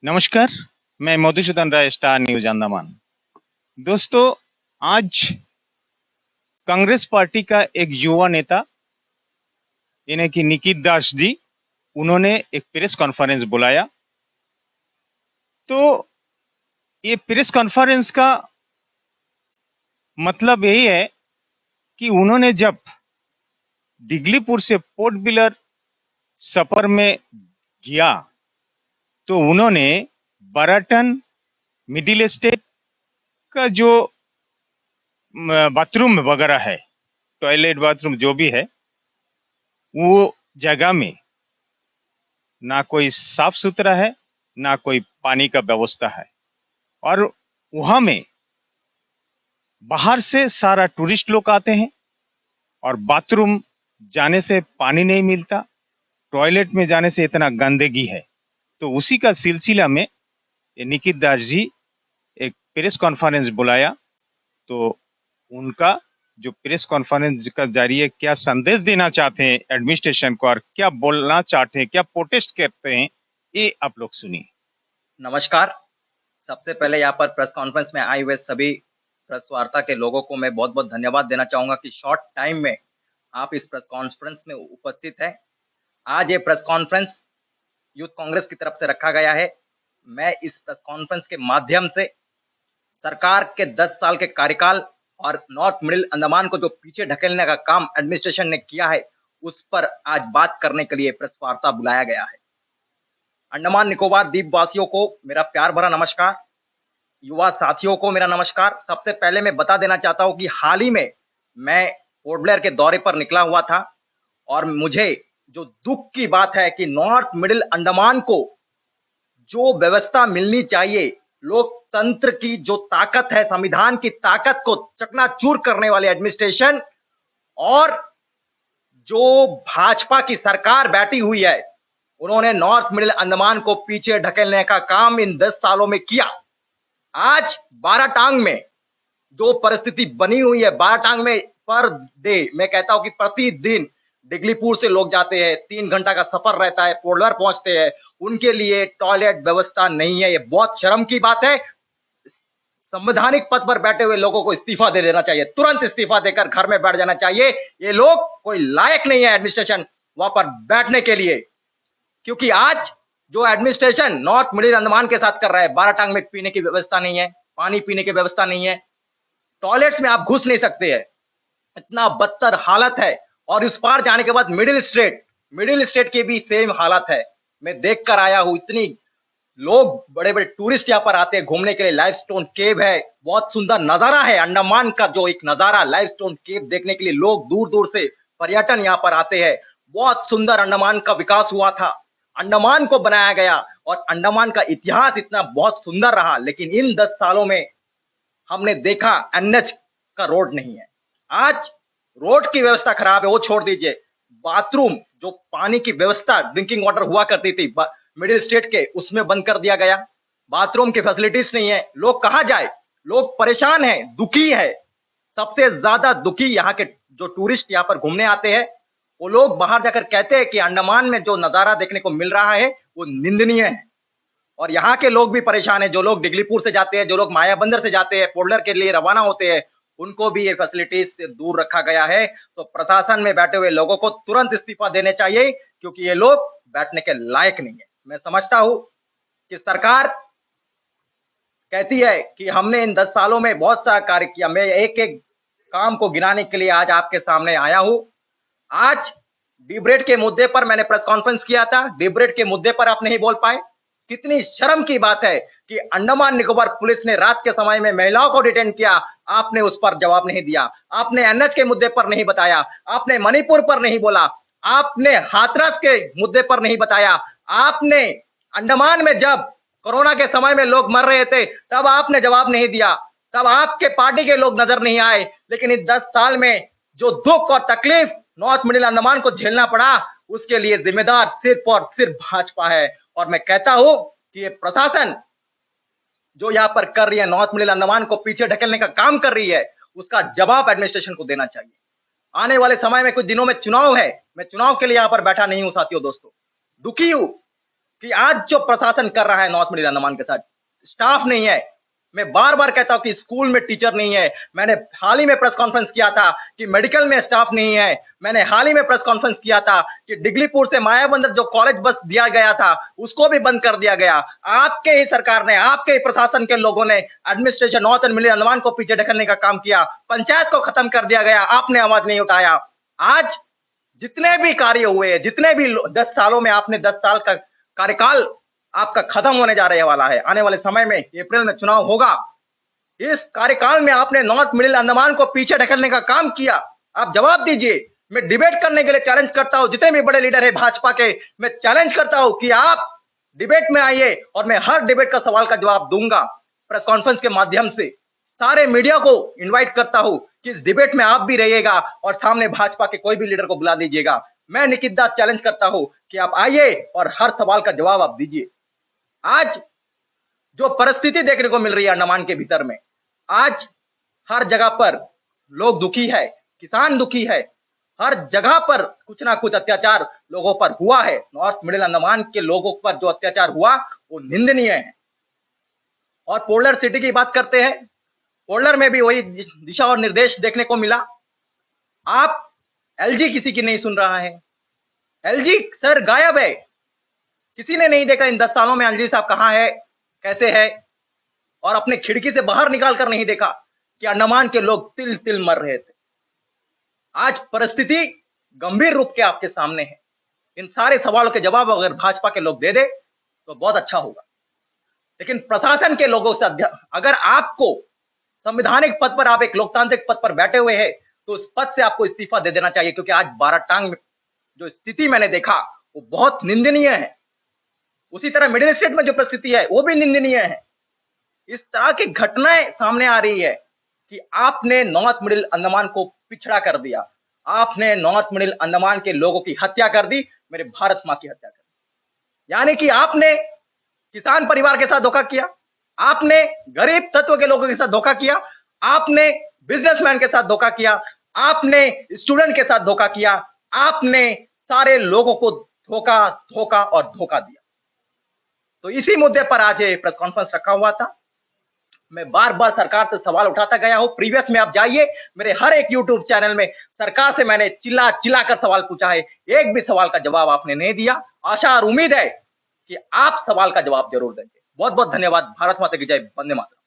नमस्कार, मैं मधुसूदन राय, star news Andaman. दोस्तों, आज कांग्रेस पार्टी का एक युवा नेता यानी कि निकित दास जी, उन्होंने एक प्रेस कॉन्फ्रेंस बुलाया। तो ये प्रेस कॉन्फ्रेंस का मतलब यही है कि उन्होंने जब दिगलीपुर से पोर्ट ब्लेयर सफर में गया, तो उन्होंने बाराटन, मिडिल स्टेट का जो बाथरूम वगैरह है, टॉयलेट बाथरूम जो भी है, वो जगह में ना कोई साफ सुथरा है, ना कोई पानी का व्यवस्था है। और वहां में बाहर से सारा टूरिस्ट लोग आते हैं और बाथरूम जाने से पानी नहीं मिलता, टॉयलेट में जाने से इतना गंदगी है। तो उसी का सिलसिला में ये निकित दास जी एक प्रेस कॉन्फ्रेंस बुलाया। तो उनका जो प्रेस कॉन्फ्रेंस का जरिए क्या संदेश देना चाहते हैं एडमिनिस्ट्रेशन को और क्या बोलना चाहते हैं, क्या प्रोटेस्ट करते हैं, ये आप लोग सुनिए। नमस्कार। सबसे पहले यहाँ पर प्रेस कॉन्फ्रेंस में आए हुए सभी प्रेस वार्ता के लोगों को मैं बहुत-बहुत धन्यवाद देना चाहूँगा कि शॉर्ट टाइम में आप इस प्रेस कॉन्फ्रेंस में उपस्थित हैं। आज ये प्रेस कॉन्फ्रेंस यूथ कांग्रेस की तरफ से रखा गया है। मैं इस प्रेस कॉन्फ्रेंस के माध्यम से सरकार के 10 साल के कार्यकाल और नॉर्थ मिडिल अंडमान को जो पीछे ढकेलने का काम एडमिनिस्ट्रेशन ने किया है, उस पर आज बात करने के लिए प्रेस वार्ता बुलाया गया है। अंडमान निकोबार द्वीप वासियों को मेरा प्यार भरा नमस्कार। युवा साथियों को मेरा नमस्कार। सबसे पहले मैं बता देना चाहता हूं कि हाल ही में मैं पोर्ट ब्लेयर के दौरे पर निकला हुआ था और मुझे जो दुख की बात है कि नॉर्थ मिडिल अंडमान को जो व्यवस्था मिलनी चाहिए, लोकतंत्र की जो ताकत है, संविधान की ताकत को चकनाचूर करने वाले एडमिनिस्ट्रेशन और जो भाजपा की सरकार बैठी हुई है, उन्होंने नॉर्थ मिडिल अंडमान को पीछे ढकेलने का काम इन 10 सालों में किया। आज बाराटांग में जो परिस्थिति बनी हुई है, बाराटांग में पर डे मैं कहता हूं कि प्रतिदिन दिगलीपुर से लोग जाते हैं, 3 घंटा का सफर रहता है, पोर्टब्लेयर पहुंचते हैं, उनके लिए टॉयलेट व्यवस्था नहीं है। ये बहुत शर्म की बात है। संवैधानिक पद पर बैठे हुए लोगों को इस्तीफा दे देना चाहिए, तुरंत इस्तीफा देकर घर में बैठ जाना चाहिए। ये लोग कोई लायक नहीं है एडमिनिस्ट्रेशन वहां पर बैठने के लिए, क्योंकि आज जो एडमिनिस्ट्रेशन नॉर्थ मिडिल अंडमान के साथ कर रहा है, बाराटांग में पीने की व्यवस्था नहीं है, पानी पीने की व्यवस्था नहीं है, टॉयलेट्स में आप घुस नहीं सकते हैं, इतना बदतर हालत है। और इस पार जाने के बाद मिडिल स्टेट की भी सेम हालत है। मैं देख कर आया हूं, इतनी लोग बड़े बड़े टूरिस्ट यहाँ पर आते हैं घूमने के लिए। लाइव स्टोन केव है, बहुत सुंदर नजारा है अंडमान का, जो एक नजारा लाइव स्टोन केव देखने के लिए लोग दूर दूर से पर्यटन यहाँ पर आते हैं। बहुत सुंदर अंडमान का विकास हुआ था, अंडमान को बनाया गया और अंडमान का इतिहास इतना बहुत सुंदर रहा। लेकिन इन 10 सालों में हमने देखा एनएच का रोड नहीं है। आज रोड की व्यवस्था खराब है, वो छोड़ दीजिए, बाथरूम जो पानी की व्यवस्था ड्रिंकिंग वाटर हुआ करती थी मिडिल स्टेट के, उसमें बंद कर दिया गया। बाथरूम की फैसिलिटीज नहीं है, लोग कहाँ जाए, लोग परेशान हैं, दुखी है। सबसे ज्यादा दुखी यहाँ के जो टूरिस्ट यहाँ पर घूमने आते हैं, वो लोग बाहर जाकर कहते हैं कि अंडमान में जो नजारा देखने को मिल रहा है वो निंदनीय है। और यहाँ के लोग भी परेशान हैं, जो लोग दिगलीपुर से जाते हैं, जो लोग मायाबंदर से जाते हैं, पोर्टब्लेयर के लिए रवाना होते हैं, उनको भी ये फैसिलिटीज से दूर रखा गया है। तो प्रशासन में बैठे हुए लोगों को तुरंत इस्तीफा देने चाहिए, क्योंकि ये लोग बैठने के लायक नहीं है। मैं समझता हूं कि सरकार कहती है कि हमने इन 10 सालों में बहुत सारा कार्य किया। मैं एक एक काम को गिनाने के लिए आज आपके सामने आया हूं। आज डिब्रेड के मुद्दे पर मैंने प्रेस कॉन्फ्रेंस किया था, डिब्रेड के मुद्दे पर आप नहीं बोल पाए। कितनी शर्म की बात है कि अंडमान निकोबार पुलिस ने रात के समय में महिलाओं को डिटेन किया, आपने उस पर जवाब नहीं दिया। आपने एनएच के मुद्दे पर नहीं बताया, आपने मणिपुर पर नहीं बोला, आपने हाथरस के मुद्दे पर नहीं बताया। आपने अंडमान में जब कोरोना के समय में लोग मर रहे थे, तब आपने जवाब नहीं दिया, तब आपके पार्टी के लोग नजर नहीं आए। लेकिन इन 10 साल में जो दुख और तकलीफ नॉर्थ मिडिल अंडमान को झेलना पड़ा, उसके लिए जिम्मेदार सिर्फ और सिर्फ भाजपा है। और मैं कहता हूं कि ये प्रशासन जो यहाँ पर कर रही है, नॉर्थ मिडिल अंडमान को पीछे ढकेलने का काम कर रही है, उसका जवाब एडमिनिस्ट्रेशन को देना चाहिए। आने वाले समय में कुछ दिनों में चुनाव है, मैं चुनाव के लिए यहाँ पर बैठा नहीं हूं साथियों, दोस्तों, दुखी हूं। कि आज जो प्रशासन कर रहा है नॉर्थ मिडिल अंडमान के साथ, स्टाफ नहीं है। मैं बार बार कहता हूं कि स्कूल में टीचर नहीं है। मैंने हाल ही में प्रेस कॉन्फ्रेंस किया था कि मेडिकल में स्टाफ नहीं है। मैंने हाल ही में प्रेस कॉन्फ्रेंस किया था कि डिगलीपुर से मायाबंदर जो कॉलेज बस दिया गया था उसको भी बंद कर दिया गया। आपके ही सरकार ने, आपके ही प्रशासन के लोगों ने administration north and middle Andaman को पीछे ढकलने का काम किया। पंचायत को खत्म कर दिया गया, आपने आवाज नहीं उठाया। आज जितने भी कार्य हुए, जितने भी 10 सालों में आपने 10 साल का कार्यकाल आपका खत्म होने जा रहे वाला है। आने वाले समय में अप्रैल में चुनाव होगा। इस कार्यकाल में आपने नॉर्थ मिडिल अंडमान को पीछे ढकलने का काम किया। आप जवाब दीजिए। मैं डिबेट करने के लिए चैलेंज करता हूं जितने भी बड़े लीडर है भाजपा के, मैं चैलेंज करता हूं कि आप डिबेट में आइए और मैं हर डिबेट का सवाल का जवाब दूंगा प्रेस कॉन्फ्रेंस के माध्यम से। सारे मीडिया को इनवाइट करता हूं कि इस डिबेट में आप भी रहिएगा और सामने भाजपा के कोई भी लीडर को बुला दीजिएगा। मैं निखिल दास चैलेंज करता हूं कि आप आइए और हर सवाल का जवाब आप दीजिए। आज जो परिस्थिति देखने को मिल रही है अंडमान के भीतर में, आज हर जगह पर लोग दुखी है, किसान दुखी है, हर जगह पर कुछ ना कुछ अत्याचार लोगों पर हुआ है। नॉर्थ मिडिल अंडमान के लोगों पर जो अत्याचार हुआ वो निंदनीय है। और पोलर सिटी की बात करते हैं, पोलर में भी वही दिशा और निर्देश देखने को मिला। आप एलजी किसी की नहीं सुन रहा है। एलजी सर गायब है, किसी ने नहीं देखा इन 10 सालों में एलजी साहब कहां है, कैसे है। और अपने खिड़की से बाहर निकाल कर नहीं देखा कि अंडमान के लोग तिल तिल मर रहे थे। आज परिस्थिति गंभीर रूप के आपके सामने है। इन सारे सवालों के जवाब अगर भाजपा के लोग दे दे तो बहुत अच्छा होगा। लेकिन प्रशासन के लोगों से अगर आपको संवैधानिक पद पर, आप एक लोकतांत्रिक पद पर बैठे हुए हैं, तो उस पद से आपको इस्तीफा दे देना चाहिए। क्योंकि आज बाराटांग में जो स्थिति मैंने देखा वो बहुत निंदनीय है। उसी तरह मिडिल स्टेट में जो परिस्थिति है वो भी निंदनीय है। इस तरह की घटनाएं सामने आ रही है कि आपने नॉर्थ मिडिल अंडमान को पिछड़ा कर दिया। आपने नॉर्थ मिडिल अंडमान के लोगों की हत्या कर दी, मेरे भारत मां की हत्या कर दी। यानी कि आपने किसान परिवार के साथ धोखा किया, आपने गरीब तत्व के लोगों के साथ धोखा किया, आपने बिजनेसमैन के साथ धोखा किया, आपने स्टूडेंट के साथ धोखा किया, आपने सारे लोगों को धोखा धोखा और धोखा दिया। तो इसी मुद्दे पर आज ये प्रेस कॉन्फ्रेंस रखा हुआ था। मैं बार बार सरकार से सवाल उठाता गया हूं। प्रीवियस में आप जाइए, मेरे हर एक यूट्यूब चैनल में सरकार से मैंने चिल्ला चिल्ला कर सवाल पूछा है, एक भी सवाल का जवाब आपने नहीं दिया। आशा और उम्मीद है कि आप सवाल का जवाब जरूर देंगे। बहुत बहुत धन्यवाद। भारत माता की जय। वंदे मातरम।